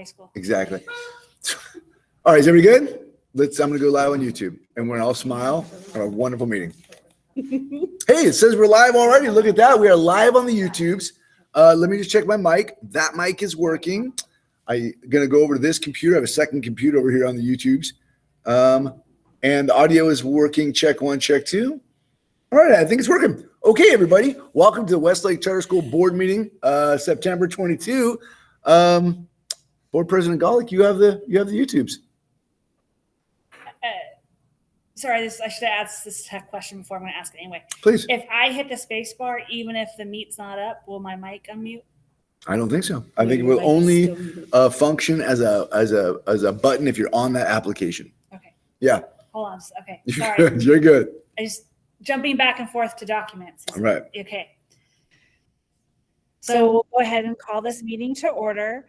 school. Exactly. All right, is everybody good? I'm gonna go live on YouTube and we're all smile. Have a wonderful meeting. Hey, it says we're live already. Look at that. We are live on the YouTubes. Let me just check my mic. That mic is working. I'm gonna go over to this computer. I have a second computer over here on the YouTubes. And the audio is working. Check one, check two. All right, I think it's working. Okay, everybody. Welcome to the Westlake Charter School board meeting, September 22. Board President Golick, you have the YouTubes. Sorry, I should have asked this tech question before. I'm going to ask it anyway. Please. If I hit the space bar, even if the meet's not up, will my mic unmute? I don't think so. I think it will only function as a button if you're on that application. Okay. Yeah. Hold on. Okay. Sorry. You're good. I just jumping back and forth to documents. All right. Okay. So we'll go ahead and call this meeting to order.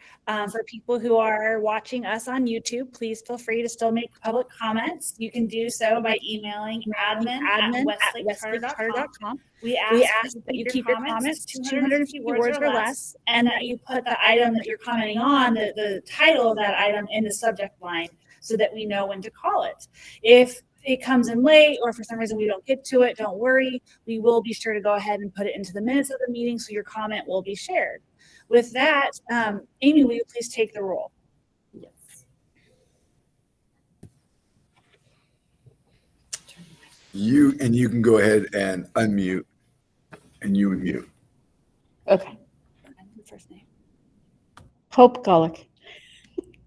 For people who are watching us on YouTube, please feel free to still make public comments. You can do so by emailing admin@westlakecharter.com. We ask that you keep your comments 250 words or less, and that you put the item that you're commenting on, the title of that item in the subject line so that we know when to call it. If it comes in late or for some reason we don't get to it, don't worry. We will be sure to go ahead and put it into the minutes of the meeting so your comment will be shared. With that, Amy, will you please take the roll? Yes. You can go ahead and unmute and you would mute. Okay. First name. Hope Golick.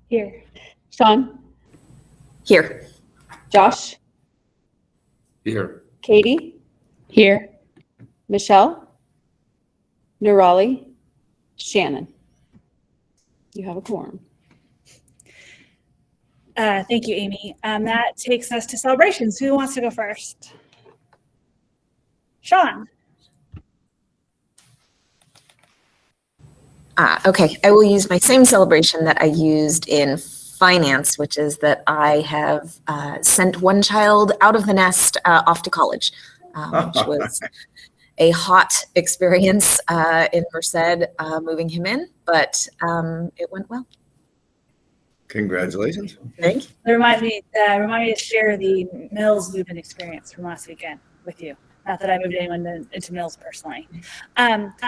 Here. Sean. Here. Josh. Here. Katie. Here. Michelle. Nurali. Shannon. You have a quorum. Thank you, Amy. That takes us to celebrations. Who wants to go first? Sean. Okay, I will use my same celebration that I used in finance, which is that I have sent one child out of the nest off to college, which was a hot experience in Merced, moving him in, but it went well. Congratulations. Thank you. Remind me to share the Mills movement experience from last weekend with you. Not that I moved anyone into Mills personally.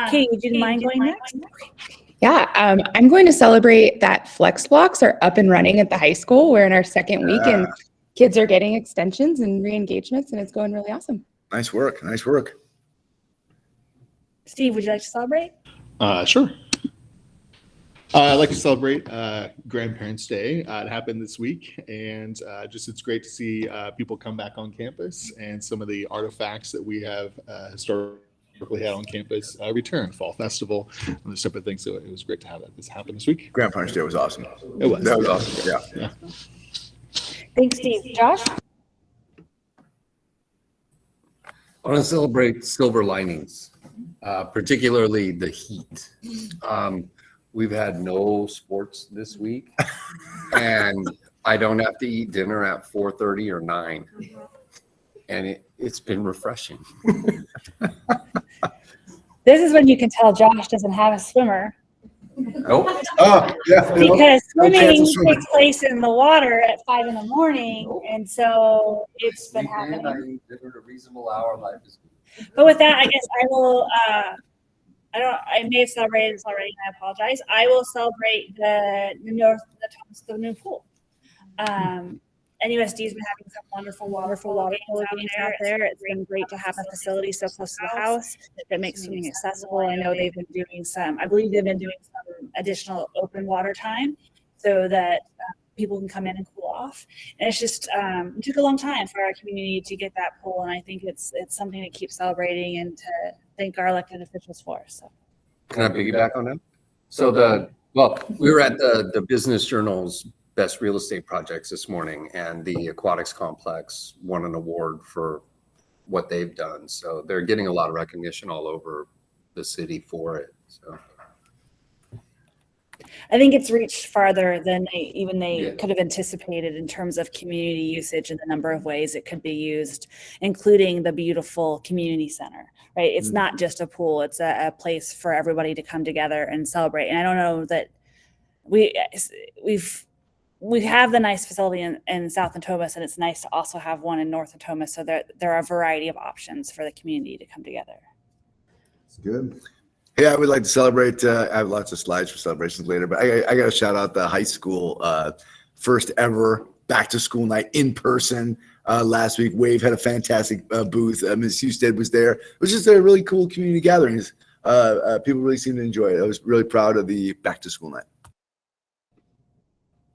Katie, would you mind going next? Yeah, I'm going to celebrate that flex blocks are up and running at the high school. We're in our second week and kids are getting extensions and re-engagements and it's going really awesome. Nice work. Nice work. Steve, would you like to celebrate? Sure. I'd like to celebrate Grandparents' Day. It happened this week, and it's great to see people come back on campus and some of the artifacts that we have historically had on campus return, Fall Festival, and this type of thing. So it was great to have this happen this week. Grandparents' Day was awesome. It was. That was awesome. Yeah. Thanks, Steve. Josh? I want to celebrate silver linings, particularly the heat. We've had no sports this week, and I don't have to eat dinner at 4:30 or 9, and it's been refreshing. This is when you can tell Josh doesn't have a swimmer. Nope. Oh, yeah. Because swimming swimming. takes place in the water at 5 in the morning, and so it's been happening. I eat dinner at a reasonable hour. Life is good. But with that, I guess I will. I may have celebrated this already, and I apologize. I will celebrate the new pool. NUSD has been having some wonderful water polo games out there. It's been great to have a facility so close to the house that makes swimming accessible. I know they've been doing some additional open water time so that people can come in and cool off. And it's just, it took a long time for our community to get that pool. And I think it's something to keep celebrating and to thank our elected officials for. So, Can I piggyback on that? So we were at the Business Journal's Best Real Estate Projects this morning, and the Aquatics Complex won an award for what they've done. So they're getting a lot of recognition all over the city for it. So I think it's reached farther than they could have anticipated in terms of community usage and the number of ways it could be used, including the beautiful community center, right? It's not just a pool, it's a place for everybody to come together and celebrate. And I don't know that we have the nice facility in South Natomas, and it's nice to also have one in North Natomas, so there are a variety of options for the community to come together. It's good. Hey, I would like to celebrate. I have lots of slides for celebrations later, but I got to shout out the high school first ever back to school night in person last week. Wave had a fantastic booth. Ms. Husted was there. It was just a really cool community gatherings. People really seemed to enjoy it. I was really proud of the back to school night.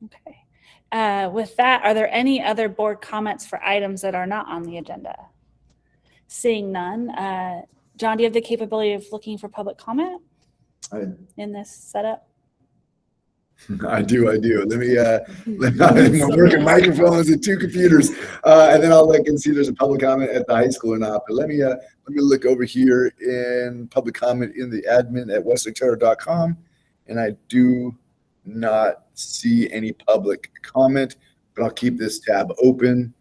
Okay. With that, are there any other board comments for items that are not on the agenda? Seeing none. John, do you have the capability of looking for public comment in this setup? I do. Let me I'm working microphones and 2 computers, and then I'll look and see if there's a public comment at the high school or not. But let me look over here in public comment in the admin at westlakecharter.com, and I do not see any public comment, but I'll keep this tab open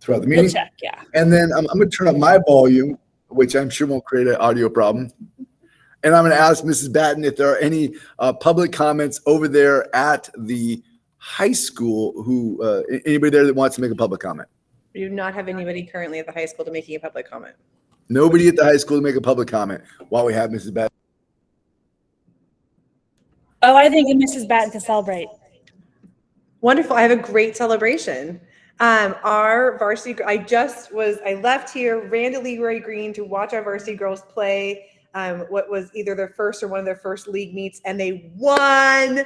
throughout the meeting. We'll check, yeah. And then I'm going to turn up my volume, which I'm sure won't create an audio problem. And I'm going to ask Mrs. Batten if there are any public comments over there at the high school. Anybody there that wants to make a public comment? We do not have anybody currently at the high school to making a public comment. Nobody at the high school to make a public comment while we have Mrs. Batten. Oh, I think Mrs. Batten can celebrate. Wonderful. I have a great celebration. Our varsity, I left here, ran to Leroy Green to watch our varsity girls play what was either their first or one of their first league meets, and they won.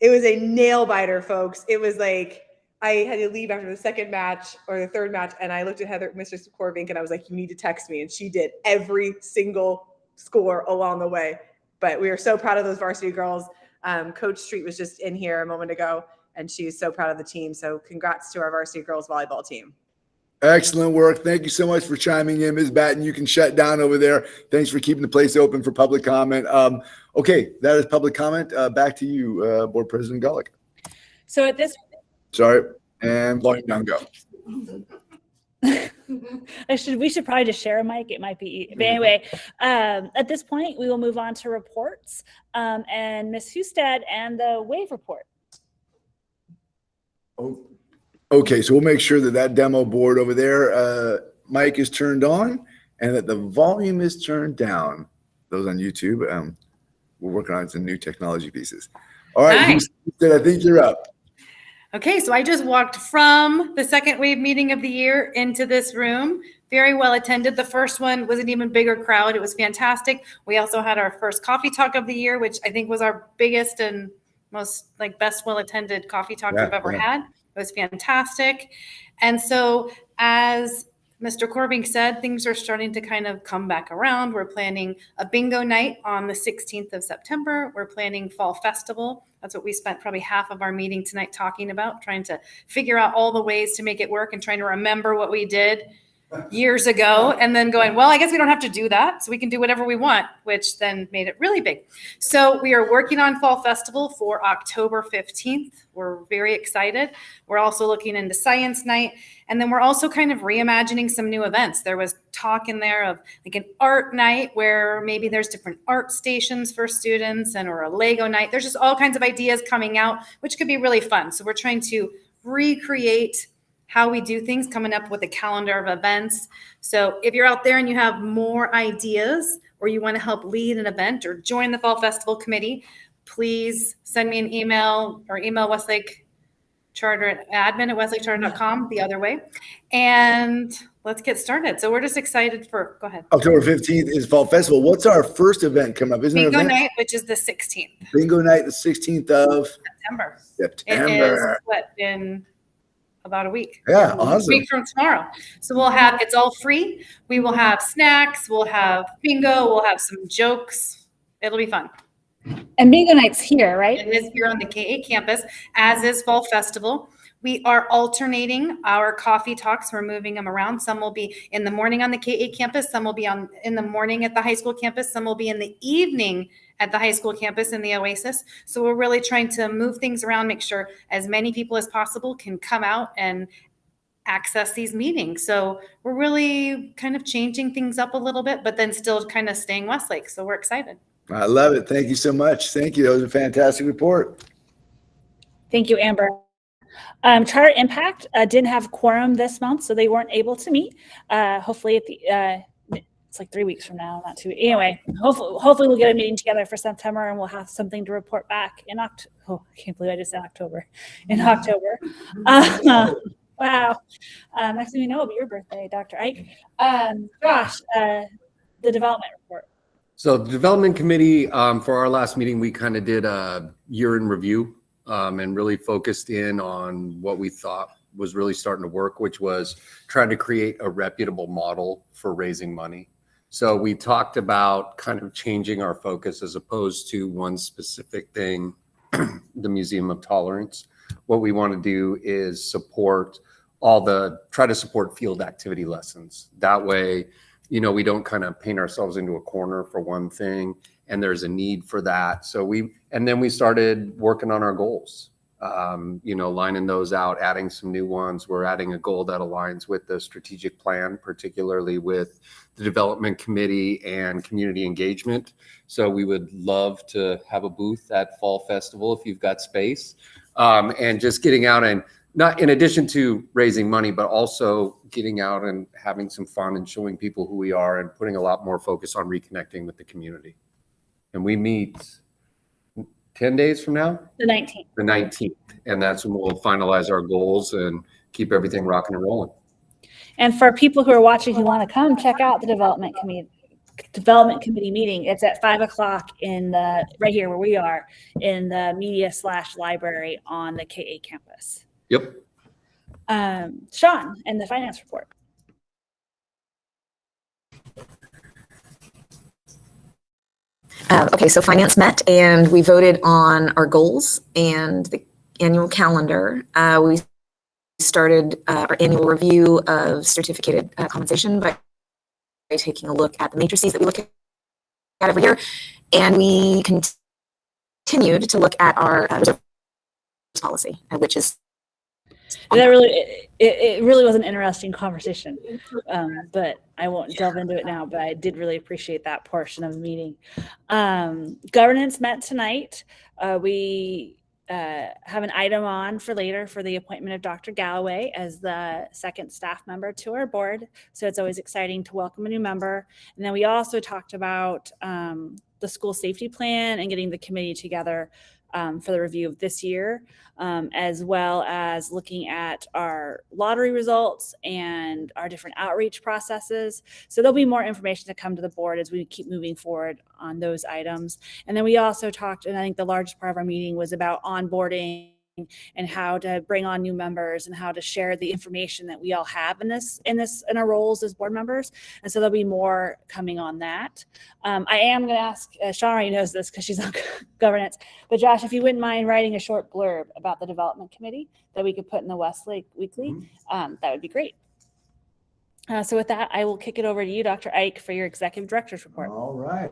It was a nail biter, folks. It was like I had to leave after the second match or the third match, and I looked at Mr. Corvink, and I was like, "You need to text me," and she did every single score along the way. But we are so proud of those varsity girls. Coach Street was just in here a moment ago, and she's so proud of the team. So congrats to our varsity girls volleyball team. Excellent work. Thank you so much for chiming in, Ms. Batten. You can shut down over there. Thanks for keeping the place open for public comment. Okay, that is public comment. Back to you, Board President Gullick. So at this, sorry, and volume down, go. we should probably just share a mic. It might be, but anyway, at this point, we will move on to reports and Ms. Husted and the WAVE report. Oh. Okay, so we'll make sure that demo board over there, mic is turned on and that the volume is turned down. Those on YouTube, we're working on some new technology pieces. All right, Hi. Husted, I think you're up. Okay, so I just walked from the second WAVE meeting of the year into this room. Very well attended. The first one was an even bigger crowd. It was fantastic. We also had our first coffee talk of the year, which I think was our biggest and most best well attended coffee talk we've ever had. It was fantastic. And so as Mr. Corvink said, things are starting to kind of come back around. We're planning a bingo night on the 16th of September. We're planning Fall Festival. That's what we spent probably half of our meeting tonight talking about, trying to figure out all the ways to make it work and trying to remember what we did years ago, and then going, well, I guess we don't have to do that, so we can do whatever we want, which then made it really big. So we are working on Fall Festival for October 15th. We're very excited. We're also looking into Science Night, and then we're also kind of reimagining some new events. There was talk in there of like an art night where maybe there's different art stations for students, or a Lego night. There's just all kinds of ideas coming out, which could be really fun. So we're trying to recreate how we do things, coming up with a calendar of events. So if you're out there and you have more ideas, or you want to help lead an event or join the Fall Festival Committee, please send me an email or email Westlake Charter admin at westlakecharter.com, the other way. And let's get started. So we're just excited for, go ahead. October 15th is Fall Festival. What's our first event coming up? Isn't it Bingo night, which is the 16th. Bingo night, the 16th of September. September. It is in about a week. Yeah, A awesome. week from tomorrow. So we'll have, it's all free. We will have snacks. We'll have bingo. We'll have some jokes. It'll be fun. And bingo night's here, right? It is here on the K8 campus, as is Fall Festival. We are alternating our coffee talks. We're moving them around. Some will be in the morning on the K8 campus. Some will be in the morning at the high school campus. Some will be in the evening at the high school campus in the Oasis. So we're really trying to move things around, make sure as many people as possible can come out and access these meetings. So we're really kind of changing things up a little bit, but then still kind of staying Westlake. So we're excited. I love it. Thank you so much. Thank you. That was a fantastic report. Thank you, Amber. Charter Impact didn't have quorum this month, so they weren't able to meet. Hopefully at the it's like 3 weeks from now, not 2. Anyway, hopefully we'll get a meeting together for September, and we'll have something to report back in October. Oh, I can't believe I just said October. In October. Wow. Next thing we know, it'll be your birthday, Dr. Ike. Josh, the development report. So the development committee, for our last meeting, we kind of did a year in review and really focused in on what we thought was really starting to work, which was trying to create a reputable model for raising money. So we talked about kind of changing our focus as opposed to one specific thing, the Museum of Tolerance. What we want to do is try to support field activity lessons. That way, we don't kind of paint ourselves into a corner for one thing, and there's a need for that. And then we started working on our goals, lining those out, adding some new ones. We're adding a goal that aligns with the strategic plan, particularly with the development committee and community engagement. So we would love to have a booth at Fall Festival if you've got space, and just getting out and not in addition to raising money, but also getting out and having some fun and showing people who we are and putting a lot more focus on reconnecting with the community. And we meet 10 days from now? The 19th. The 19th. And that's when we'll finalize our goals and keep everything rocking and rolling. And for people who are watching who want to come, check out the development committee meeting. It's at 5:00 right here where we are in the media/library on the KA campus. Yep. Sean, and the finance report. Okay, so finance met and we voted on our goals and the annual calendar. We started our annual review of certificated compensation by taking a look at the matrices that we look at every year. And we continued to look at our reserve policy, which is That it really was an interesting conversation, but I won't delve into it now. But I did really appreciate that portion of the meeting. Governance met tonight. We have an item on for later for the appointment of Dr. Galloway as the second staff member to our board. So it's always exciting to welcome a new member. And then we also talked about the school safety plan and getting the committee together for the review of this year, as well as looking at our lottery results and our different outreach processes. So there'll be more information to come to the board as we keep moving forward on those items. And then we also talked, and I think the largest part of our meeting was about onboarding and how to bring on new members and how to share the information that we all have in our roles as board members. And so there'll be more coming on that. I am going to ask, Sean already knows this because she's on governance, but Josh, if you wouldn't mind writing a short blurb about the development committee that we could put in the Westlake Weekly, that would be great. So with that, I will kick it over to you, Dr. Ike, for your executive director's report. All right.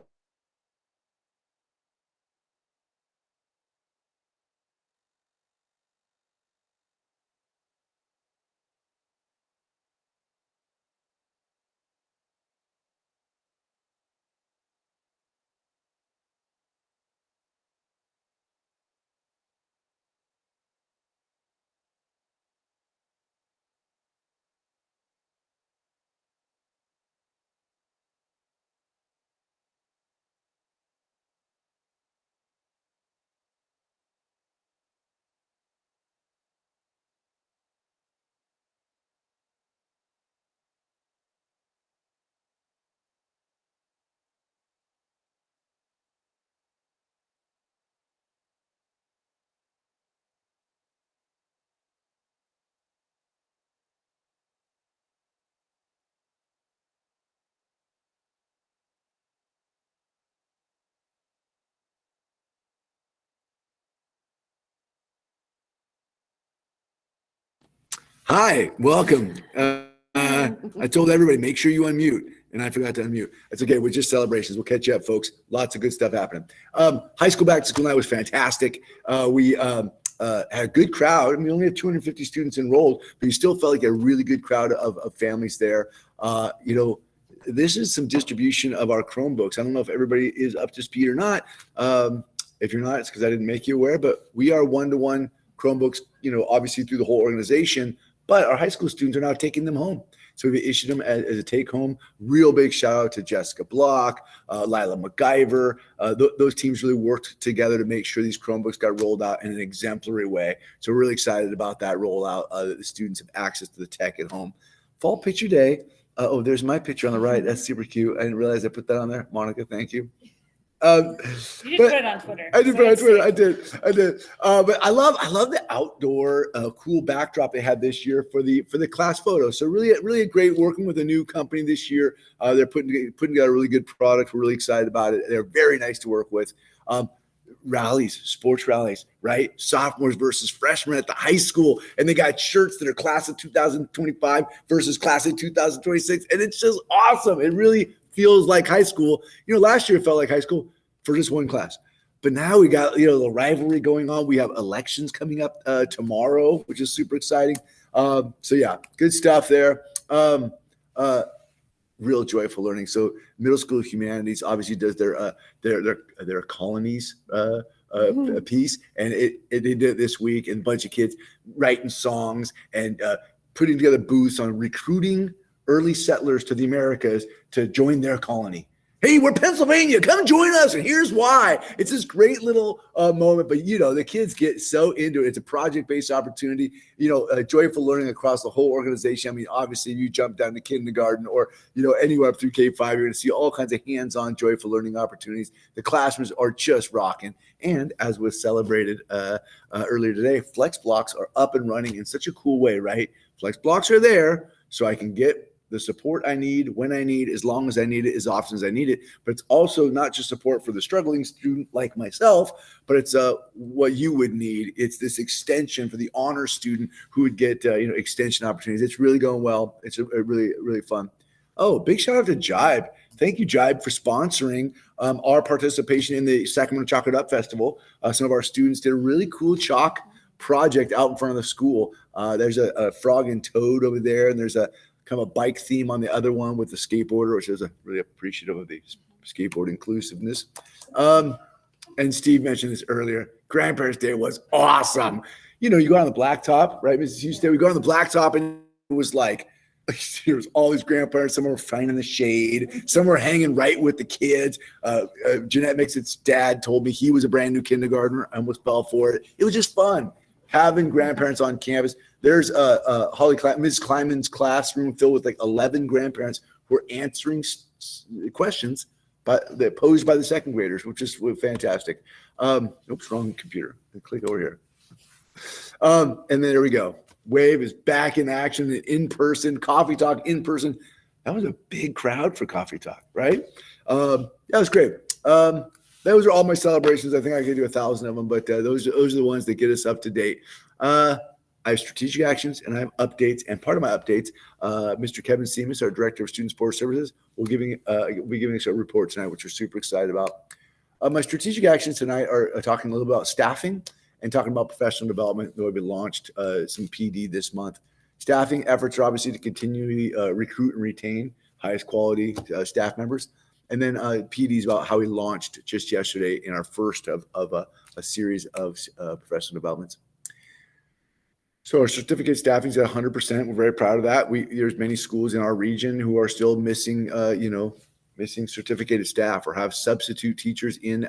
Hi, welcome. I told everybody, make sure you unmute, and I forgot to unmute. That's okay. We're just celebrations. We'll catch you up, folks. Lots of good stuff happening. High school back to school night was fantastic. We had a good crowd. I mean, we only had 250 students enrolled, but you still felt like a really good crowd of families there. this is some distribution of our Chromebooks. I don't know if everybody is up to speed or not. If you're not, it's because I didn't make you aware, but we are one-to-one Chromebooks, obviously through the whole organization, but our high school students are now taking them home. So we issued them as a take home. Real big shout out to Jessica Block, Lila MacGyver. Those teams really worked together to make sure these Chromebooks got rolled out in an exemplary way. So we're really excited about that rollout, that the students have access to the tech at home. Fall picture day. There's my picture on the right. That's super cute. I didn't realize I put that on there. Monica, thank you. You did put it on Twitter. I did put it on Twitter. I did. But I love the outdoor cool backdrop they had this year for the class photo. So really great working with a new company this year. They're putting together a really good product. We're really excited about it. They're very nice to work with. Sports rallies, right? Sophomores versus freshmen at the high school. And they got shirts that are class of 2025 versus class of 2026. And it's just awesome. It really feels like high school. Last year it felt like high school for just one class. But now we got, the rivalry going on. We have elections coming up tomorrow, which is super exciting. So yeah, good stuff there. Real joyful learning. So middle school humanities obviously does their colonies piece, and they did it this week, and a bunch of kids writing songs and putting together booths on recruiting early settlers to the Americas to join their colony. Hey, we're Pennsylvania. Come join us. And here's why. It's this great little moment. But, the kids get so into it. It's a project-based opportunity, joyful learning across the whole organization. I mean, obviously, if you jump down to kindergarten or, anywhere up through K-5, you're going to see all kinds of hands-on joyful learning opportunities. The classrooms are just rocking. And as was celebrated earlier today, Flex Blocks are up and running in such a cool way, right? Flex Blocks are there so I can get the support I need, when I need, as long as I need it, as often as I need it. But it's also not just support for the struggling student like myself, but it's what you would need. It's this extension for the honor student who would get extension opportunities. It's really going well. It's a really, really fun. Oh, big shout out to Jibe. Thank you, Jibe, for sponsoring our participation in the Sacramento Chocolate Up Festival. Some of our students did a really cool chalk project out in front of the school. There's a frog and toad over there, and there's a kind of a bike theme on the other one with the skateboarder, which is really appreciative of the skateboard inclusiveness. And Steve mentioned this earlier. Grandparents' Day was awesome. You go on the blacktop, right, Mrs. Houston? We go on the blacktop, and it was like, there's all these grandparents. Some were flying in the shade. Some were hanging right with the kids. Jeanette Mixit's dad told me he was a brand new kindergartner. I almost fell for it. It was just fun having grandparents on campus. There's Ms. Kleinman's classroom filled with like 11 grandparents who are answering questions that posed by the second graders, which is fantastic. Oops, wrong computer. Click over here. And then there we go. Wave is back in action, in person, Coffee Talk in person. That was a big crowd for Coffee Talk, right? That was great. Those are all my celebrations. I think I could do 1,000 of them, but those are the ones that get us up to date. I have strategic actions and I have updates. And part of my updates, Mr. Kevin Seamus, our Director of Student Support Services, will be giving us a report tonight, which we're super excited about. My strategic actions tonight are talking a little about staffing and talking about professional development. Though we launched some PD this month. Staffing efforts are obviously to continually recruit and retain highest quality staff members. And then PD is about how we launched just yesterday in our first of a series of professional developments. So our certificate staffing is at 100%. We're very proud of that. There's many schools in our region who are still missing certificated staff or have substitute teachers in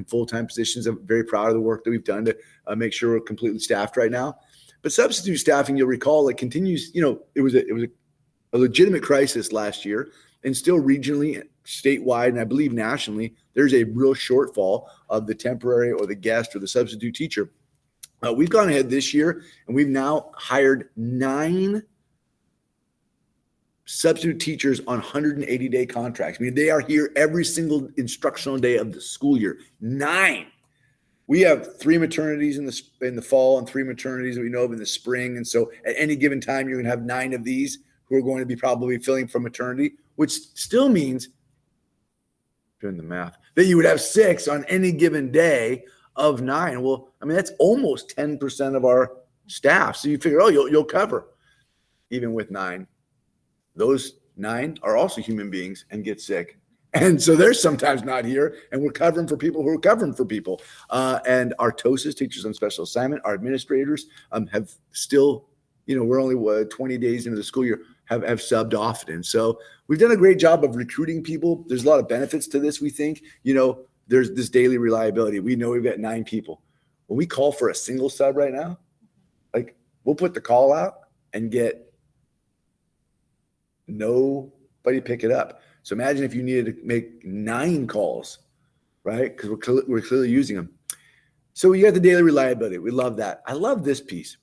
full-time positions. I'm very proud of the work that we've done to make sure we're completely staffed right now. But substitute staffing, you'll recall, it continues. It was a legitimate crisis last year, and still regionally, statewide, and I believe nationally, there's a real shortfall of the temporary or the guest or the substitute teacher. We've gone ahead this year, and we've now hired 9 substitute teachers on 180-day contracts. I mean, they are here every single instructional day of the school year. 9. We have 3 maternities in the fall and 3 maternities that we know of in the spring. And so at any given time, you're going to have 9 of these who are going to be probably filling for maternity, which still means, doing the math, that you would have 6 on any given day of 9. Well, I mean, that's almost 10% of our staff. So you figure, you'll cover even with 9. Those 9 are also human beings and get sick. And so they're sometimes not here, and we're covering for people who are covering for people. And our TOSAs, teachers on special assignment, our administrators have still, we're only 20 days into the school year, have subbed often. So we've done a great job of recruiting people. There's a lot of benefits to this, we think. There's this daily reliability. We know we've got 9 people. When we call for a single sub right now, like we'll put the call out and get nobody pick it up. So imagine if you needed to make 9 calls, right? Because we're clearly using them. So you got the daily reliability. We love that. I love this piece.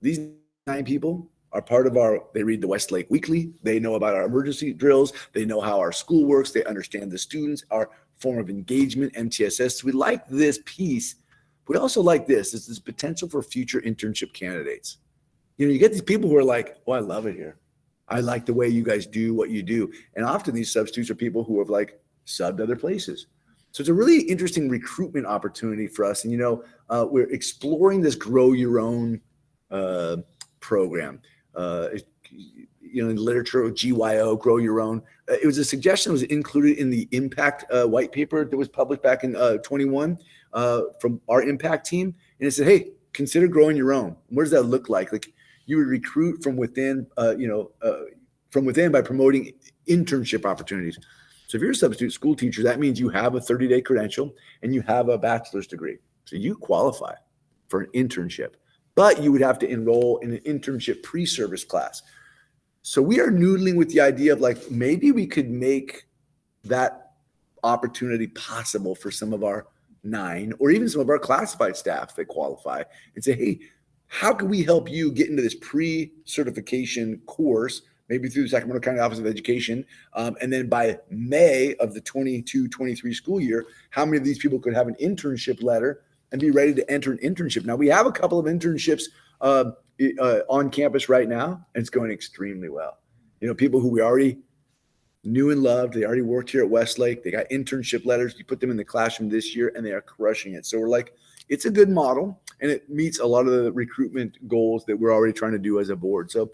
These 9 people are part of they read the Westlake Weekly. They know about our emergency drills. They know how our school works. They understand the students, our form of engagement, MTSS. So we like this piece. We also like this. It's this potential for future internship candidates. You get these people who are like, oh, I love it here. I like the way you guys do what you do. And often these substitutes are people who have subbed other places. So it's a really interesting recruitment opportunity for us. And, we're exploring this grow your own program. In literature, GYO, grow your own. It was a suggestion that was included in the impact white paper that was published back in 21 from our impact team. And it said, hey, consider growing your own. What does that look like? You would recruit from within, by promoting internship opportunities. So if you're a substitute school teacher, that means you have a 30-day credential and you have a bachelor's degree. So you qualify for an internship, but you would have to enroll in an internship pre-service class. So we are noodling with the idea of maybe we could make that opportunity possible for some of our 9 or even some of our classified staff that qualify and say, hey, how can we help you get into this pre-certification course, maybe through the Sacramento County Office of Education? And then by May of the 22-23 school year, how many of these people could have an internship letter and be ready to enter an internship? Now, we have a couple of internships on campus right now, and it's going extremely well. People who we already knew and loved, they already worked here at Westlake. They got internship letters. You put them in the classroom this year, and they are crushing it. So we're it's a good model, and it meets a lot of the recruitment goals that we're already trying to do as a board. So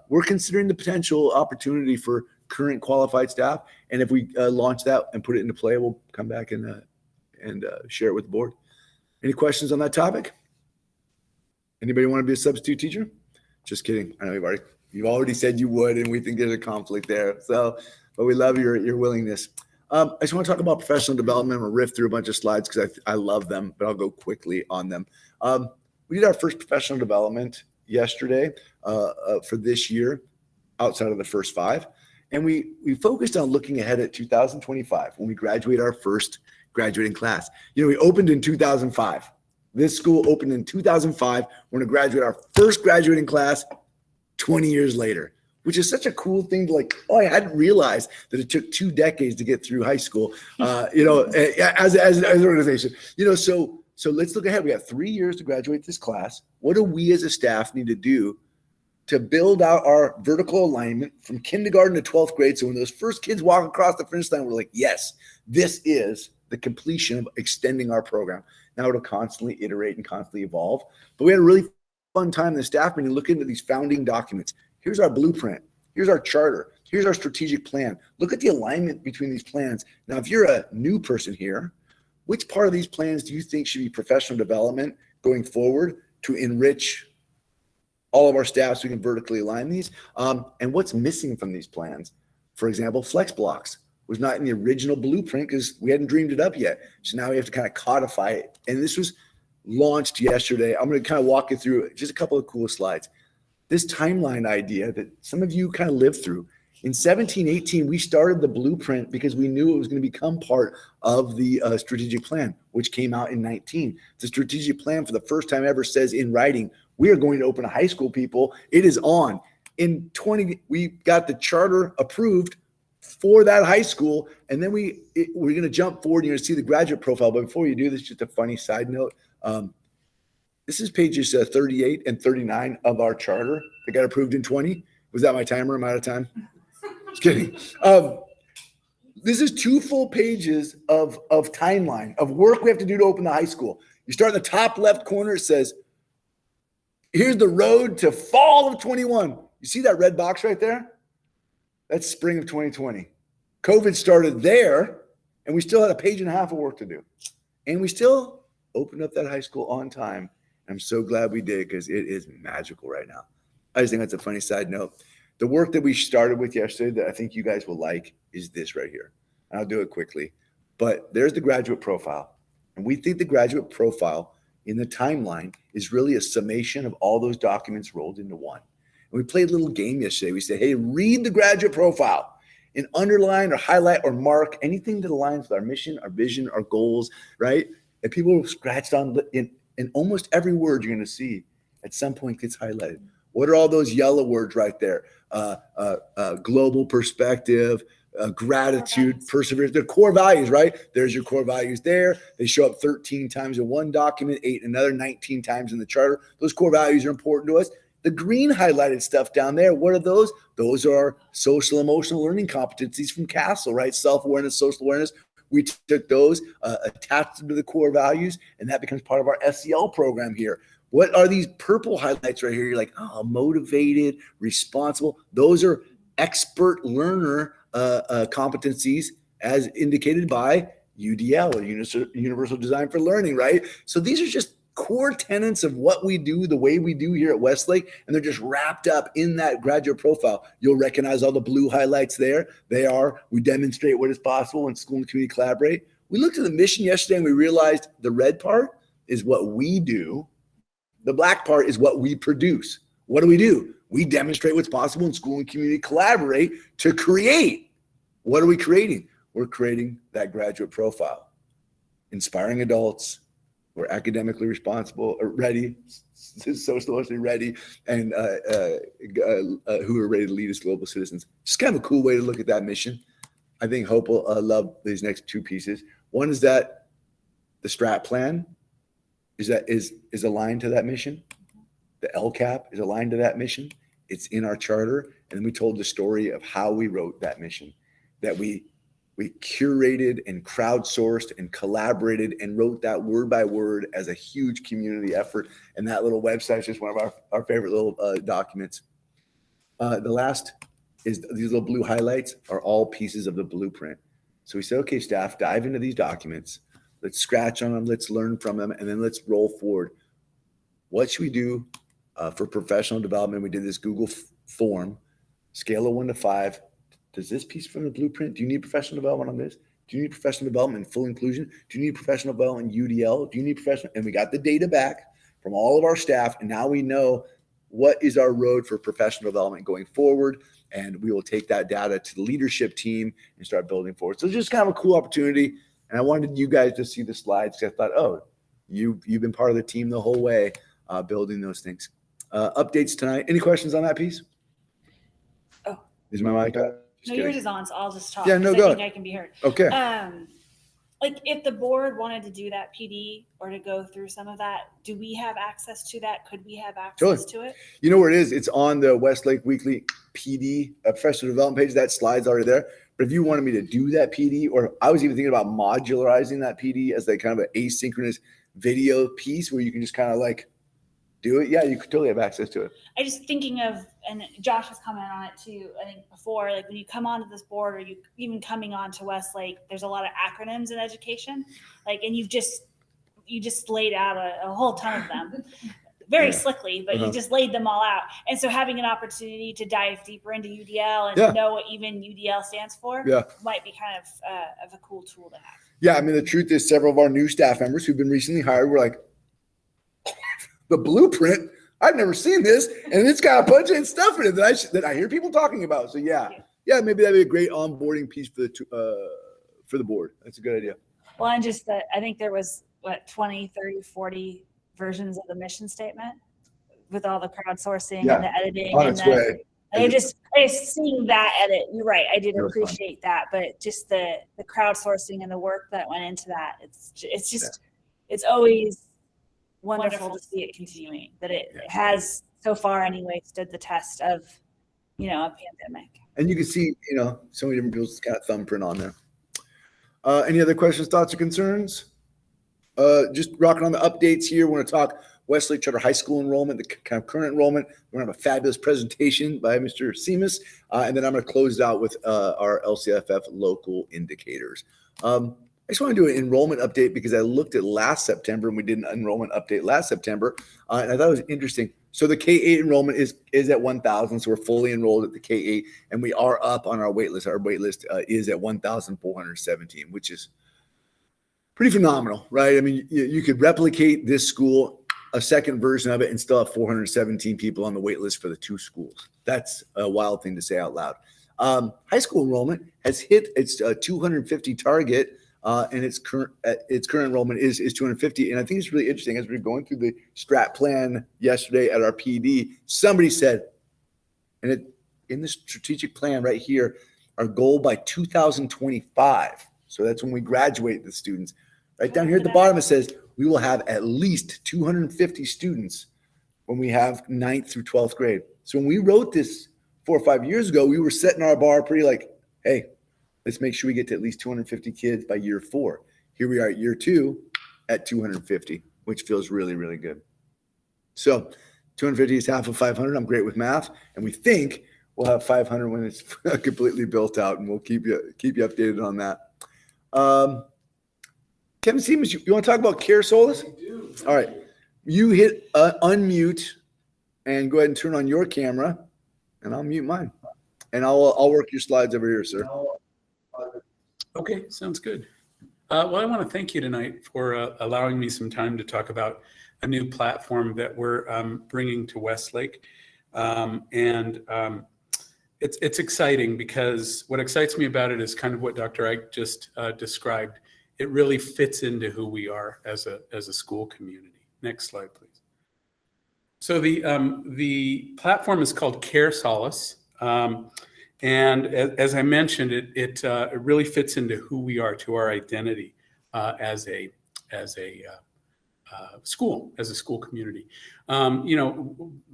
we're considering the potential opportunity for current qualified staff. And if we launch that and put it into play, we'll come back and share it with the board. Any questions on that topic? Anybody want to be a substitute teacher? Just kidding. I know you've already said you would, and we think there's a conflict there. So, but we love your willingness. I just want to talk about professional development. I'm going to riff through a bunch of slides because I love them, but I'll go quickly on them. We did our first professional development yesterday for this year outside of the first 5. And we focused on looking ahead at 2025 when we graduate our first graduating class. We opened in 2005. This school opened in 2005. We're going to graduate our first graduating class 20 years later, which is such a cool thing to I hadn't realized that it took 2 decades to get through high school, as an organization. So let's look ahead. We have 3 years to graduate this class. What do we as a staff need to do to build out our vertical alignment from kindergarten to 12th grade? So when those first kids walk across the finish line, we're like, yes, this is the completion of extending our program. Now it'll constantly iterate and constantly evolve. But we had a really fun time in the staff meeting looking at these founding documents. Here's our blueprint. Here's our charter. Here's our strategic plan. Look at the alignment between these plans. Now, if you're a new person here, which part of these plans do you think should be professional development going forward to enrich all of our staff so we can vertically align these? And what's missing from these plans? For example, flex blocks was not in the original blueprint because we hadn't dreamed it up yet. So now we have to kind of codify it. And this was launched yesterday. I'm going to kind of walk you through just a couple of cool slides. This timeline idea that some of you kind of lived through. In 17, 18, we started the blueprint because we knew it was going to become part of the strategic plan, which came out in 19. The strategic plan for the first time ever says in writing, we are going to open a high school, people. It is on. In 20, we got the charter approved for that high school. And then we're going to jump forward and you're going to see the graduate profile. But before you do this, just a funny side note. This is pages 38 and 39 of our charter that got approved in 20. Was that my timer? Am I out of time? Just kidding. This is 2 full pages of timeline of work we have to do to open the high school. You start in the top left corner. It says, here's the road to fall of 21. You see that red box right there? That's spring of 2020. COVID started there, and we still had a page and a half of work to do. And we still opened up that high school on time. I'm so glad we did because it is magical right now. I just think that's a funny side note. The work that we started with yesterday that I think you guys will like is this right here. And I'll do it quickly. But there's the graduate profile. And we think the graduate profile in the timeline is really a summation of all those documents rolled into one. And we played a little game yesterday. We said, hey, read the graduate profile and underline or highlight or mark anything that aligns with our mission, our vision, our goals, right? And people scratched on in almost every word you're going to see at some point gets highlighted. What are all those yellow words right there? Global perspective, gratitude, perseverance. They're core values, right? There's your core values there. They show up 13 times in one document, 8 in another, 19 times in the charter. Those core values are important to us. The green highlighted stuff down there, what are those? Those are social emotional learning competencies from Castle, right? Self-awareness, social awareness. We took those, attached them to the core values, and that becomes part of our SEL program here. What are these purple highlights right here? You're like, oh, motivated, responsible. Those are expert learner competencies as indicated by UDL, or Universal Design for Learning, right? So these are just core tenets of what we do, the way we do here at Westlake, and they're just wrapped up in that graduate profile. You'll recognize all the blue highlights there. We demonstrate what is possible when school and community collaborate. We looked at the mission yesterday and we realized the red part is what we do. The black part is what we produce. What do? We demonstrate what's possible when school and community collaborate to create. What are we creating? We're creating that graduate profile. Inspiring adults who are academically responsible, or ready, socially ready, and who are ready to lead as global citizens. Just kind of a cool way to look at that mission. I think Hope will love these next two pieces. One is that the strat plan is aligned to that mission. The LCAP is aligned to that mission. It's in our charter. And then we told the story of how we wrote that mission, that we curated and crowdsourced and collaborated and wrote that word by word as a huge community effort. And that little website is just one of our favorite little documents. The last is these little blue highlights are all pieces of the blueprint. So we said, okay, staff, dive into these documents. Let's scratch on them. Let's learn from them. And then let's roll forward. What should we do for professional development? We did this Google form, scale of 1 to 5. Does this piece from the blueprint, do you need professional development on this? Do you need professional development in full inclusion? Do you need professional development in UDL? Do you need professional? And we got the data back from all of our staff. And now we know what is our road for professional development going forward. And we will take that data to the leadership team and start building forward. So it's just kind of a cool opportunity. And I wanted you guys to see the slides because I thought, oh, you've been part of the team the whole way building those things. Updates tonight. Any questions on that piece? Oh. Is my mic on? No, yours is on, so I'll just talk. Yeah, no, I go think ahead. I can be heard. Okay. Like if the board wanted to do that PD or to go through some of that, do we have access to that? Could we have access to it? You know where it is? It's on the Westlake Weekly PD professional development page. That slide's already there. But if you wanted me to do that PD, or I was even thinking about modularizing that PD as like kind of an asynchronous video piece where you can just kind of like do it. Yeah, you could totally have access to it. I just thinking of, and Josh has commented on it too, I think before, like when you come onto this board or you even coming on to Westlake, there's a lot of acronyms in education. Like, and you just laid out a whole ton of them very slickly, but you just laid them all out. And so having an opportunity to dive deeper into UDL and to know what even UDL stands for might be kind of a cool tool to have. Yeah. I mean, the truth is several of our new staff members who've been recently hired were like, the blueprint, I've never seen this, and it's got a bunch of stuff in it that I hear people talking about. So yeah, maybe that'd be a great onboarding piece for the board. That's a good idea. Well, and just that I think there was 20, 30, 40 versions of the mission statement with all the crowdsourcing and the editing. On its way. I just seeing that edit. You're right. I did appreciate that, but just the crowdsourcing and the work that went into that. It's always wonderful to see it continuing, that it has so far anyway stood the test of, a pandemic. And you can see, so many different people's got a thumbprint on there. Any other questions, thoughts, or concerns? Just rocking on the updates here. We want to talk Westlake Charter High School enrollment, the kind of current enrollment. We're going to have a fabulous presentation by Mr. Seamus. And then I'm going to close it out with our LCFF local indicators. I just want to do an enrollment update because I looked at last September and we did an enrollment update last September. And I thought it was interesting. So the K-8 enrollment is at 1,000. So we're fully enrolled at the K-8 and we are up on our wait list. Our wait list is at 1,417, which is pretty phenomenal, right? I mean, you could replicate this school, a second version of it, and still have 417 people on the wait list for the 2 schools. That's a wild thing to say out loud. High school enrollment has hit its 250 target, and its current enrollment is 250. And I think it's really interesting as we we're going through the strat plan yesterday at our PD. Somebody said, and in the strategic plan right here, our goal by 2025. So that's when we graduate the students. Right down here at the bottom, it says we will have at least 250 students when we have 9th through 12th grade. So when we wrote this 4 or 5 years ago, we were setting our bar pretty like, hey, let's make sure we get to at least 250 kids by year 4. Here we are at year 2 at 250, which feels really, really good. So 250 is half of 500. I'm great with math. And we think we'll have 500 when it's completely built out, and we'll keep you updated on that. Kevin Siemens, you want to talk about Care Solace? I do. All right. You hit unmute and go ahead and turn on your camera, and I'll mute mine. And I'll work your slides over here, sir. Okay, sounds good. Well, I want to thank you tonight for allowing me some time to talk about a new platform that we're bringing to Westlake. It's exciting because what excites me about it is kind of what Dr. Ike just described. It really fits into who we are as a school community. Next slide, please. So the platform is called Care Solace. And as I mentioned, it really fits into who we are, to our identity as a school community.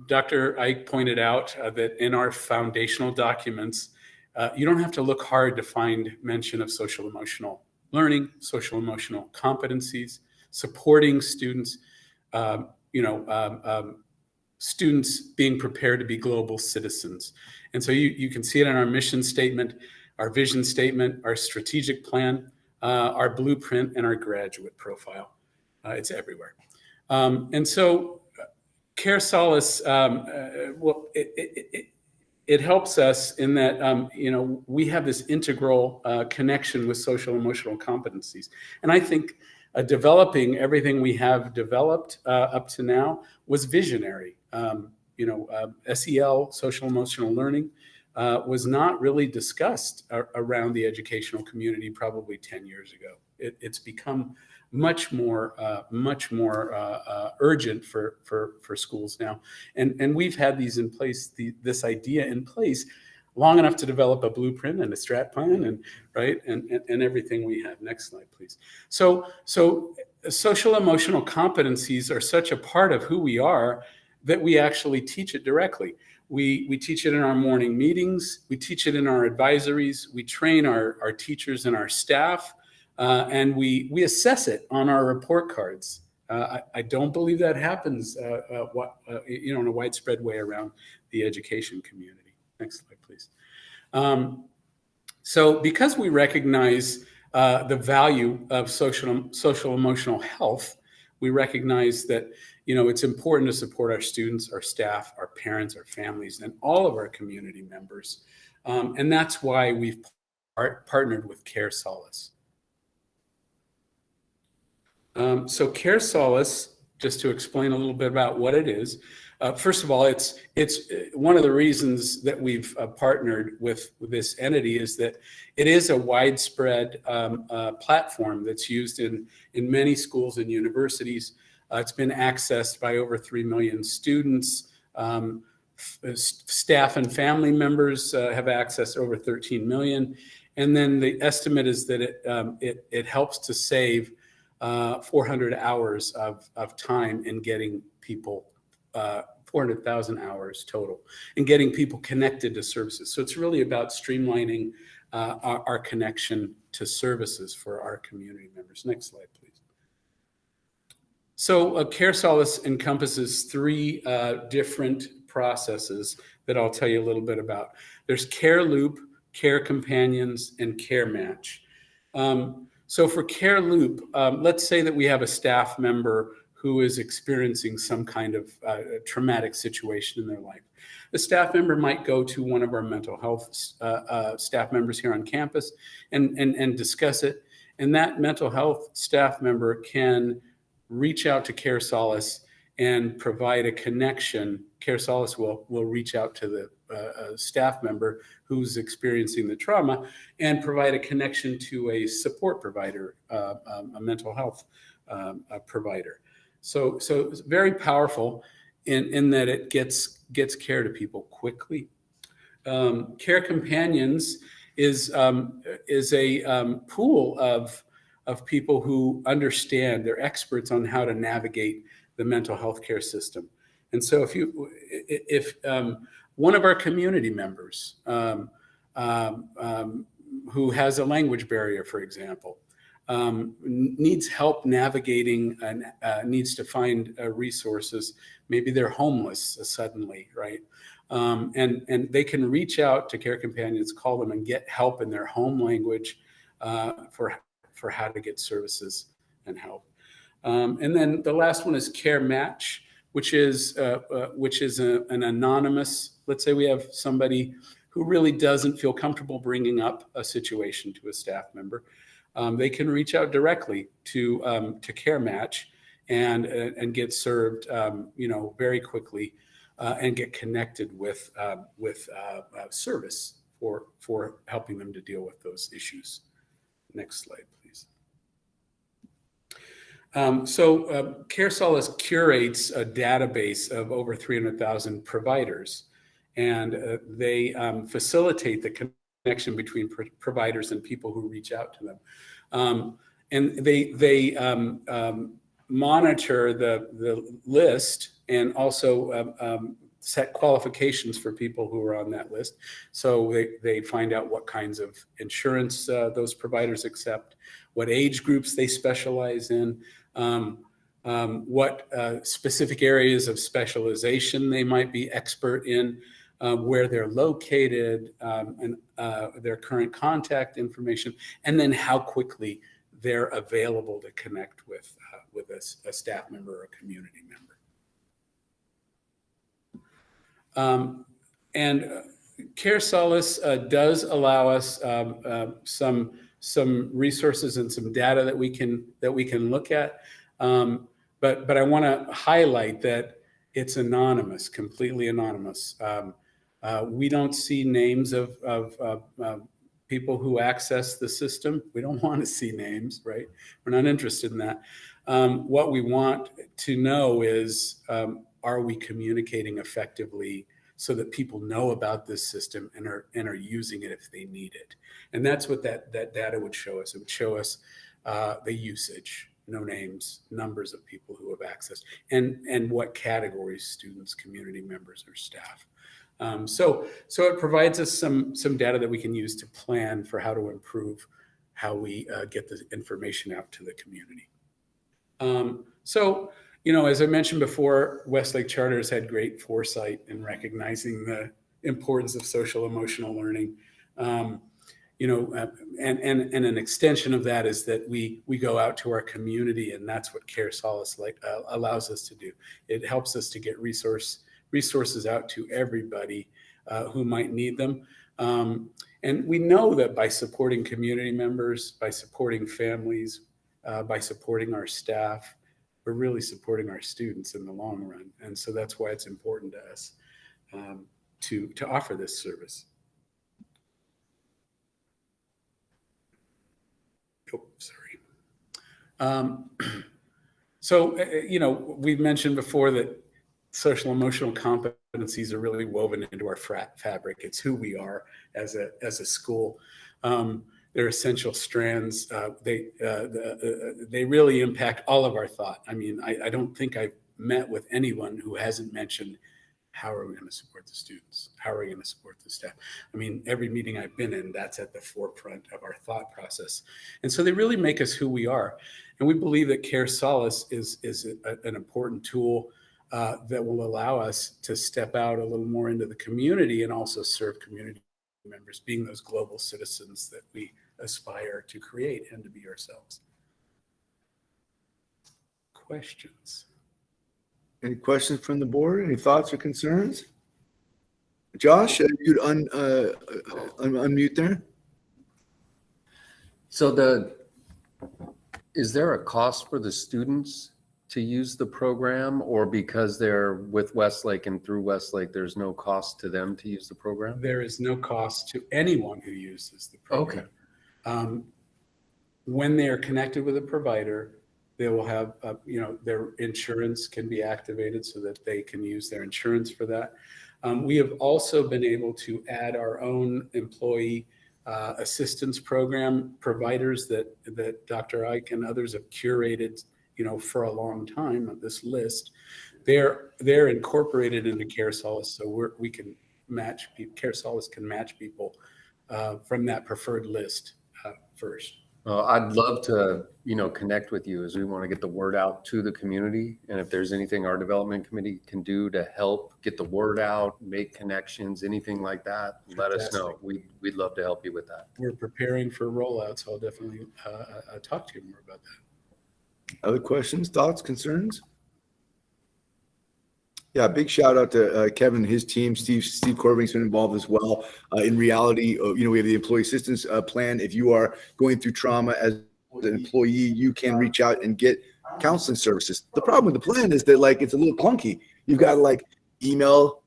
Dr. Ike pointed out that in our foundational documents, you don't have to look hard to find mention of social emotional learning, social emotional competencies, supporting students, students being prepared to be global citizens. And so you can see it in our mission statement, our vision statement, our strategic plan, our blueprint, and our graduate profile. It's everywhere. And so Care Solace, it helps us in that, we have this integral connection with social emotional competencies. And I think developing everything we have developed up to now was visionary. SEL, social emotional learning, was not really discussed around the educational community probably 10 years ago. It's become much more urgent for schools now, and we've had these in place, this idea in place long enough to develop a blueprint and a strat plan, and everything we have. Next slide, please. So social emotional competencies are such a part of who we are that we actually teach it directly. We teach it in our morning meetings. We teach it in our advisories. We train our teachers and our staff, and we assess it on our report cards. I don't believe that happens, in a widespread way around the education community. Next slide, please. So because we recognize the value of social emotional health, we recognize that it's important to support our students, our staff, our parents, our families, and all of our community members. And that's why we've partnered with Care Solace. So Care Solace, just to explain a little bit about what it is. First of all, it's one of the reasons that we've partnered with this entity is that it is a widespread platform that's used in many schools and universities. It's been accessed by over 3 million students. Staff and family members have accessed over 13 million. And then the estimate is that it helps to save 400 hours of time in getting people, 400,000 hours total, and getting people connected to services. So it's really about streamlining our connection to services for our community members. Next slide, please. So Care Solace encompasses three different processes that I'll tell you a little bit about. There's Care Loop, Care Companions, and Care Match. So for Care Loop, let's say that we have a staff member who is experiencing some kind of traumatic situation in their life. The staff member might go to one of our mental health staff members here on campus and discuss it. And that mental health staff member can reach out to Care Solace and provide a connection. Care Solace will reach out to the staff member who's experiencing the trauma and provide a connection to a support provider, a mental health provider. So it's very powerful in that it gets care to people quickly. Care Companions is a pool of people who understand, they're experts on how to navigate the mental health care system. And so if one of our community members who has a language barrier, for example, needs help navigating and needs to find resources, maybe they're homeless suddenly, right? And they can reach out to Care Companions, call them and get help in their home language for how to get services and help. And then the last one is Care Match, which is an anonymous. Let's say we have somebody who really doesn't feel comfortable bringing up a situation to a staff member. They can reach out directly to Care Match and get served, very quickly, and get connected with service for helping them to deal with those issues. Next slide, please. Care Solace curates a database of over 300,000 providers, and they facilitate the connection between providers and people who reach out to them. And they monitor the list and also set qualifications for people who are on that list. So they find out what kinds of insurance those providers accept, what age groups they specialize in, what specific areas of specialization they might be expert in, where they're located, and their current contact information, and then how quickly they're available to connect with a staff member or a community member. And Care Solace does allow us some resources and some data that we can look at, but I want to highlight that it's anonymous, completely anonymous. We don't see names of people who access the system. We don't want to see names, right? We're not interested in that. What we want to know is, are we communicating effectively so that people know about this system and are using it if they need it? And that's what that data would show us. It would show us the usage, no names, numbers of people who have access, and what categories: students, community members, or staff. So it provides us some data that we can use to plan for how to improve how we get the information out to the community. As I mentioned before, Westlake Charter has had great foresight in recognizing the importance of social emotional learning. And an extension of that is that we go out to our community, and that's what Care Solace allows us to do. It helps us to get resources out to everybody who might need them. And we know that by supporting community members, by supporting families, by supporting our staff, we're really supporting our students in the long run. And so that's why it's important to us to offer this service. Oh, sorry. We've mentioned before that social emotional competencies are really woven into our fabric. It's who we are as a school. They're essential strands. They really impact all of our thought. I mean, I don't think I've met with anyone who hasn't mentioned How are we going to support the students? How are we going to support the staff? I mean, every meeting I've been in, that's at the forefront of our thought process. And so they really make us who we are. And we believe that Care Solace is an important tool that will allow us to step out a little more into the community and also serve community members, being those global citizens that we aspire to create and to be ourselves. Questions? Any questions from the board? Any thoughts or concerns? Josh, you'd unmute there. So is there a cost for the students to use the program, or because they're with Westlake and through Westlake, there's no cost to them to use the program? There is no cost to anyone who uses the program. Okay. When they are connected with a provider, they will have, their insurance can be activated so that they can use their insurance for that. We have also been able to add our own employee assistance program providers that Dr. Ike and others have curated, for a long time of this list. They're incorporated into Care Solace, so we can match people. Care Solace can match people from that preferred list first. I'd love to, connect with you as we want to get the word out to the community. And if there's anything our development committee can do to help get the word out, make connections, anything like that, let us know. We'd love to help you with that. We're preparing for rollout, so I'll definitely talk to you more about that. Other questions, thoughts, concerns? Yeah, big shout out to Kevin and his team. Steve Corbing's been involved as well. In reality, we have the employee assistance plan. If you are going through trauma as an employee, you can reach out and get counseling services. The problem with the plan is that it's a little clunky. You've got to email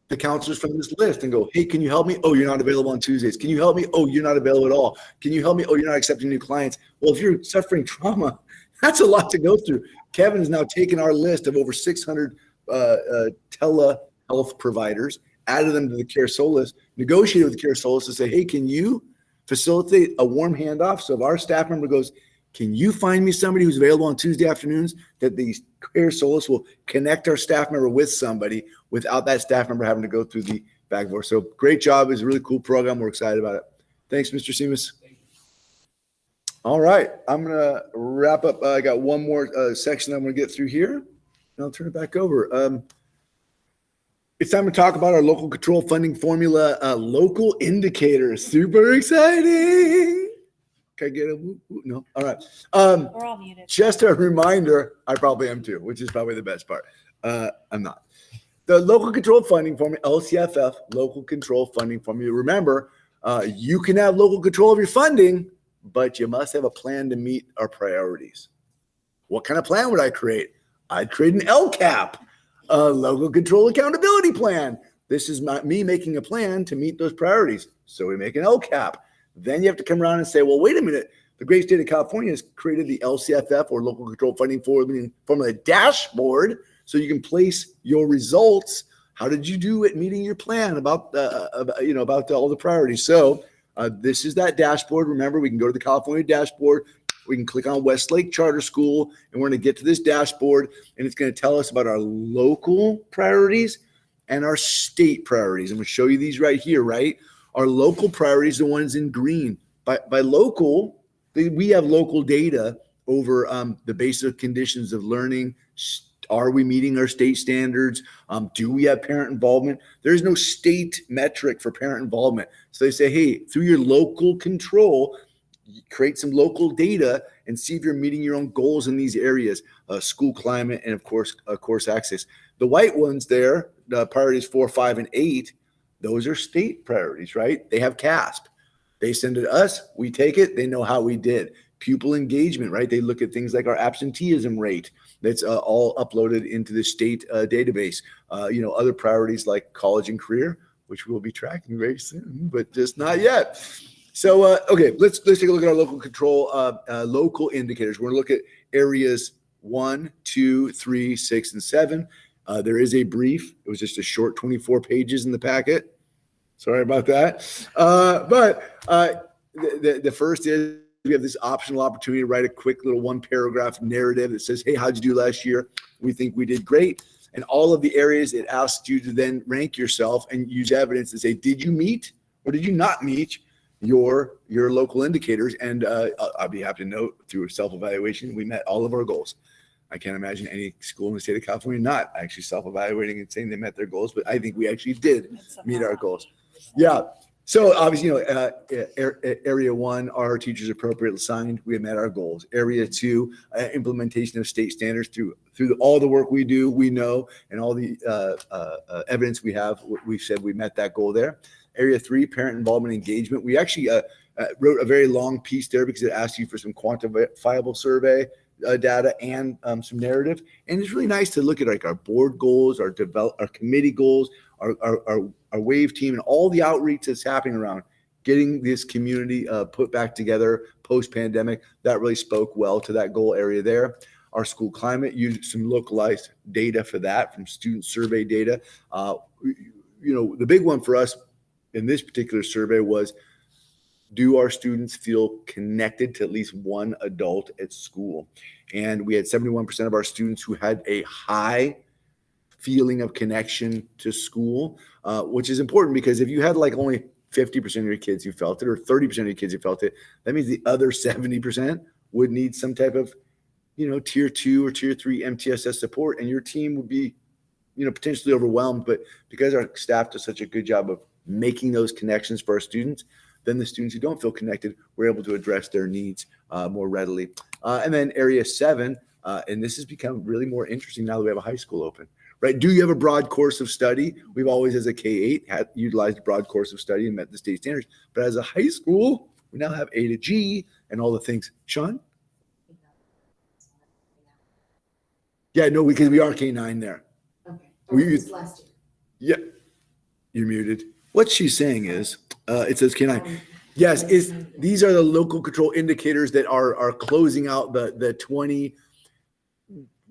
the counselors from this list and go, hey, can you help me? Oh, you're not available on Tuesdays. Can you help me? Oh, you're not available at all. Can you help me? Oh, you're not accepting new clients. Well, if you're suffering trauma, that's a lot to go through. Kevin has now taken our list of over 600 telehealth providers, added them to the Care Solace, negotiated with Care Solace to say, hey, can you facilitate a warm handoff? So if our staff member goes, can you find me somebody who's available on Tuesday afternoons, that the Care Solace will connect our staff member with somebody without that staff member having to go through the back and forth. So great job. It's a really cool program. We're excited about it. Thanks, Mr. Seamus. All right. I'm going to wrap up. I got one more section I'm going to get through here, and I'll turn it back over. It's time to talk about our local control funding formula, local indicators. Super exciting. Can I get a whoop, whoop? No? All right. We're all muted. Just a reminder, I probably am too, which is probably the best part. I'm not. The local control funding formula, LCFF, local control funding formula. Remember, you can have local control of your funding, but you must have a plan to meet our priorities. What kind of plan would I create? I'd create an LCAP, a local control accountability plan. This is me making a plan to meet those priorities. So we make an LCAP. Then you have to come around and say, well, wait a minute. The great state of California has created the LCFF, or local control funding formula dashboard, so you can place your results. How did you do at meeting your plan about all the priorities? So this is that dashboard. Remember, we can go to the California dashboard. We can click on Westlake Charter School, and we're going to get to this dashboard, and it's going to tell us about our local priorities and our state priorities. I'm going to show you these right here, right? Our local priorities are the ones in green. By local, we have local data over the basic conditions of learning. Are we meeting our state standards? Do we have parent involvement? There's no state metric for parent involvement. So they say, hey, through your local control, create some local data and see if you're meeting your own goals in these areas, school climate, and of course access. The white ones there, the priorities 4, 5, and 8, those are state priorities, right? They have CASP. They send it to us. We take it. They know how we did. Pupil engagement, right? They look at things like our absenteeism rate. That's all uploaded into the state database. Other priorities like college and career, which we'll be tracking very soon, but just not yet. So, okay, let's take a look at our local control, local indicators. We're going to look at areas 1, 2, 3, 6, and 7. There is a brief. It was just a short 24 pages in the packet. Sorry about that. But the first is we have this optional opportunity to write a quick little one-paragraph narrative that says, hey, how'd you do last year? We think we did great. And all of the areas it asks you to then rank yourself and use evidence to say, did you meet or did you not meet your local indicators? And I'll be happy to note through a self-evaluation, we met all of our goals. I can't imagine any school in the state of California not actually self-evaluating and saying they met their goals, but I think we actually did meet our goals. Yeah. So obviously, area 1, our teachers appropriately assigned, we have met our goals. Area 2, implementation of state standards through all the work we do, we know, and all the evidence we have, we've said we met that goal there. Area 3, parent involvement engagement. We actually wrote a very long piece there because it asked you for some quantifiable survey data and some narrative. And it's really nice to look at like our board goals, our committee goals, our WAVE team, and all the outreach that's happening around getting this community put back together post-pandemic. That really spoke well to that goal area there. Our school climate, used some localized data for that from student survey data. The big one for us in this particular survey was, do our students feel connected to at least one adult at school? And we had 71% of our students who had a high feeling of connection to school, which is important because if you had like only 50% of your kids who felt it or 30% of your kids who felt it, that means the other 70% would need some type of, tier 2 or tier 3 MTSS support, and your team would be, potentially overwhelmed. But because our staff does such a good job of making those connections for our students, then the students who don't feel connected, we're able to address their needs more readily. And then area 7, and this has become really more interesting now that we have a high school open, right? Do you have a broad course of study? We've always, as a K-8, had utilized a broad course of study and met the state standards. But as a high school, we now have A to G and all the things. Sean? Yeah, no, because we are K-9 there. Okay. Last year. Yeah, you're muted. What she's saying is, it says K-9. Yes, these are the local control indicators that are closing out the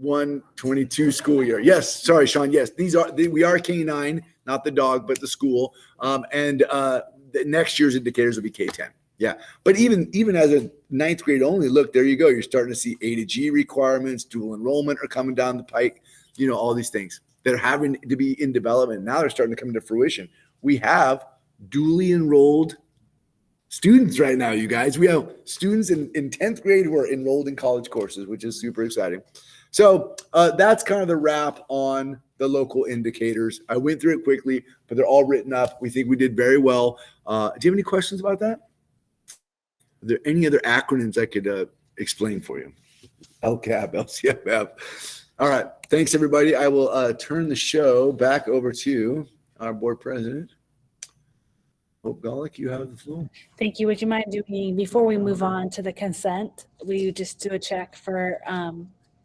21-22 school year. Yes, sorry, Sean. Yes, we are K-9, not the dog, but the school. And the next year's indicators will be K-10. Yeah, but even as a 9th grade only, look, there you go. You're starting to see A to G requirements, dual enrollment are coming down the pike. All these things that are having to be in development. Now they're starting to come into fruition. We have duly enrolled students right now, you guys. We have students in 10th grade who are enrolled in college courses, which is super exciting. So that's kind of the wrap on the local indicators. I went through it quickly, but they're all written up. We think we did very well. Do you have any questions about that? Are there any other acronyms I could explain for you? LCAP, LCFF. All right. Thanks, everybody. I will turn the show back over to our board president. Hope Golick, you have the floor. Thank you. Would you mind doing, before we move on to the consent, will you just do a check for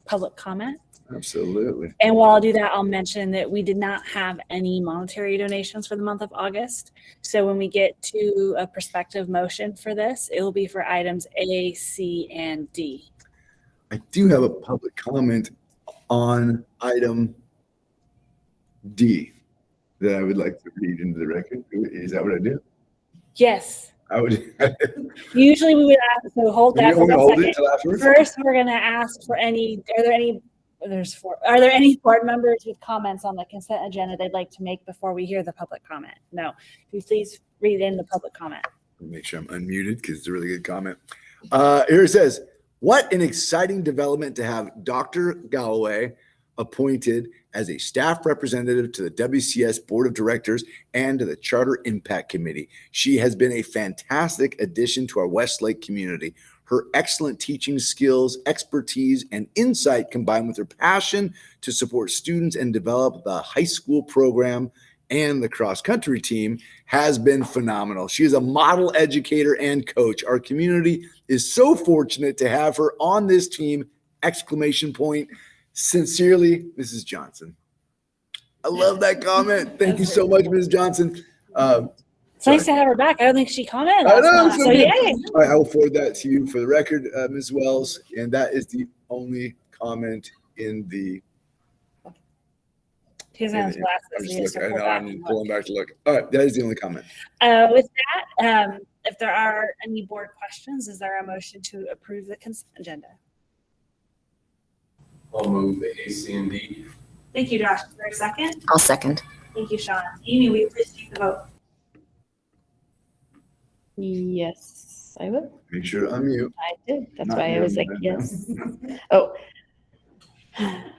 public comment? Absolutely. And while I do that, I'll mention that we did not have any monetary donations for the month of August. So when we get to a prospective motion for this, it will be for items A, C, and D. I do have a public comment on item D that I would like to read into the record. Is that what I do? Yes. I would. Usually we would ask, so hold that for hold 1 it till second. afterwards? First, we're going to ask for are there any board members with comments on the consent agenda they'd like to make before we hear the public comment? No. Can you please read in the public comment? Make sure I'm unmuted because it's a really good comment. Here it says, what an exciting development to have Dr. Galloway appointed as a staff representative to the WCS Board of Directors and to the Charter Impact Committee. She has been a fantastic addition to our Westlake community. Her excellent teaching skills, expertise, and insight combined with her passion to support students and develop the high school program and the cross-country team has been phenomenal. She is a model educator and coach. Our community is so fortunate to have her on this team, ! Sincerely, Mrs. Johnson. I love that comment. Thank you so much, Mrs. Johnson. It's nice to have her back. I don't think she commented I last know, month. so So good. yay. All right, I will forward that to you for the record, Ms. Wells. And that is the only comment in the. He doesn't have his I'm glasses. He has just to looking. I pull know back I'm and pulling look. back to look. All right, that is the only comment. With that, if there are any board questions, is there a motion to approve the consent agenda? I'll move the A, C, and D. Thank you, Josh. Is there a second? I'll second. Thank you, Sean. Amy, will you please take the vote? Yes, I would. Make sure to unmute. I did. That's Not why I you, was like, but- yes. Oh.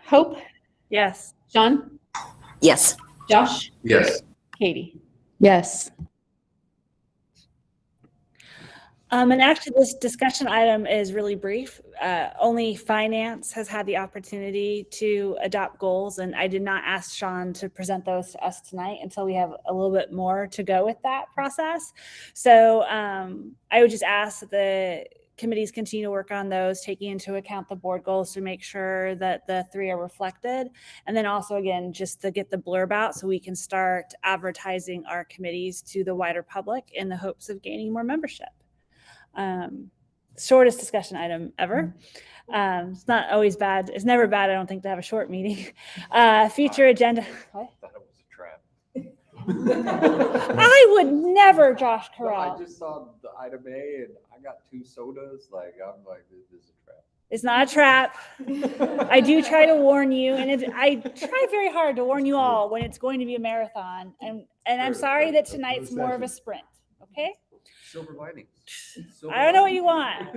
Hope, Yes. Sean, Yes. Josh, Yes. Katie. Yes. And actually, this discussion item is really brief. Only finance has had the opportunity to adopt goals, and I did not ask Sean to present those to us tonight until we have a little bit more to go with that process. So I would just ask that the committees continue to work on those, taking into account the board goals to make sure that the 3 are reflected. And then also, again, just to get the blurb out so we can start advertising our committees to the wider public in the hopes of gaining more membership. Shortest discussion item ever. It's not always bad. It's never bad, I don't think, to have a short meeting. Future agenda. What? I thought it was a trap. I would never, Josh No, I Corral. just saw the item A and I got 2 sodas. I'm like, this is a trap. It's not a trap. I do try to warn you, and I try very hard to warn you all when it's going to be a marathon. And I'm sorry that tonight's more of a sprint. Okay. Silver linings. I don't know what you want.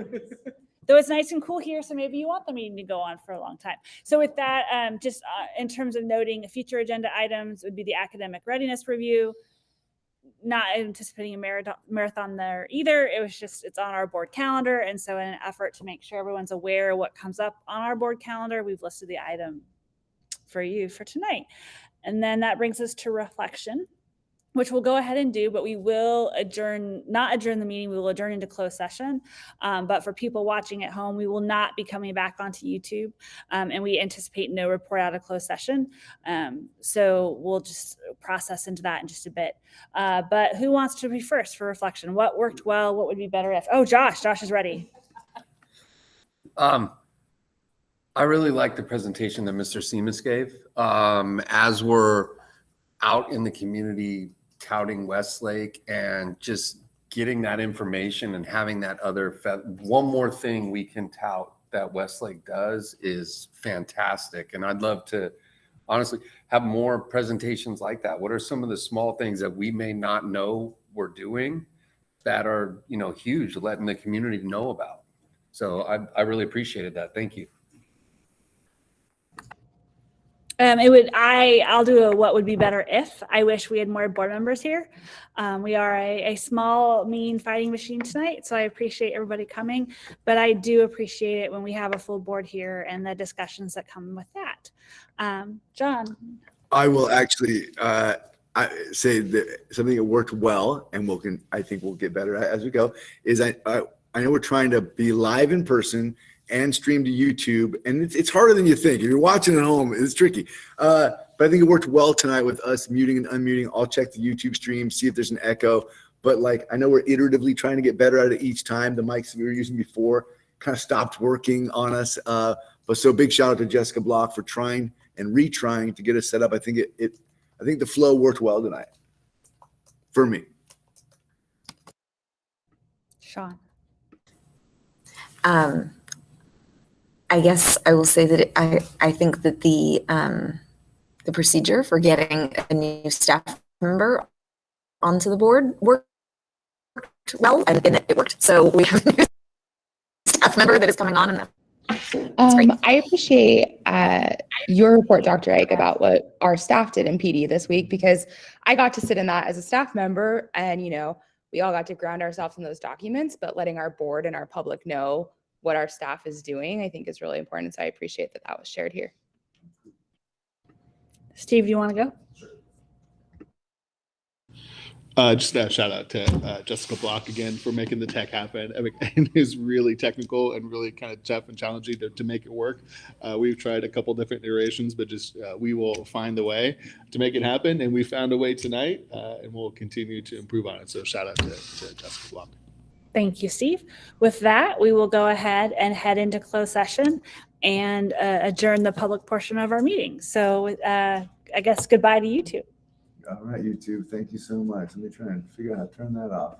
Though it's nice and cool here, so maybe you want the meeting to go on for a long time. So with that, just in terms of noting future agenda items would be the academic readiness review. Not anticipating a marathon there either. It was just, it's on our board calendar. And so in an effort to make sure everyone's aware of what comes up on our board calendar, we've listed the item for you for tonight. And then that brings us to reflection, which we'll go ahead and do, but we will not adjourn the meeting, we will adjourn into closed session. But for people watching at home, we will not be coming back onto YouTube, and we anticipate no report out of closed session. So we'll just process into that in just a bit. But who wants to be first for reflection? What worked well? What would be better if? Oh, Josh is ready. I really like the presentation that Mr. Seamus gave. As we're out in the community touting Westlake and just getting that information and having that one more thing we can tout that Westlake does is fantastic. And I'd love to honestly have more presentations like that. What are some of the small things that we may not know we're doing that are, huge, letting the community know about? So I really appreciated that. Thank you. I'll do a what would be better if. I wish we had more board members here. We are a small, mean fighting machine tonight, so I appreciate everybody coming, but I do appreciate it when we have a full board here and the discussions that come with that. John. I will actually say that something that worked well, and I think we'll get better as we go, is I know we're trying to be live in person and stream to YouTube, and it's harder than you think. If you're watching at home, it's tricky. But I think it worked well tonight with us muting and unmuting. I'll check the YouTube stream, see if there's an echo. But I know we're iteratively trying to get better at it each time. The mics we were using before kind of stopped working on us. But so big shout out to Jessica Block for trying and retrying to get us set up. I think I think the flow worked well tonight for me. Sean. I guess I will say that I think that the procedure for getting a new staff member onto the board worked well, and it worked. So we have a new staff member that is coming on, and I appreciate your report, Dr. Ike, about what our staff did in PD this week, because I got to sit in that as a staff member, and we all got to ground ourselves in those documents, but letting our board and our public know what our staff is doing, I think is really important. So I appreciate that was shared here. Steve, do you want to go? Just a shout out to Jessica Block again for making the tech happen. I mean, it is really technical and really kind of tough and challenging to make it work. We've tried a couple different iterations, but just we will find a way to make it happen. And we found a way tonight, and we'll continue to improve on it. So shout out to Jessica Block. Thank you, Steve. With that, we will go ahead and head into closed session and adjourn the public portion of our meeting. So I guess goodbye to YouTube. All right, YouTube. Thank you so much. Let me try and figure out how to turn that off.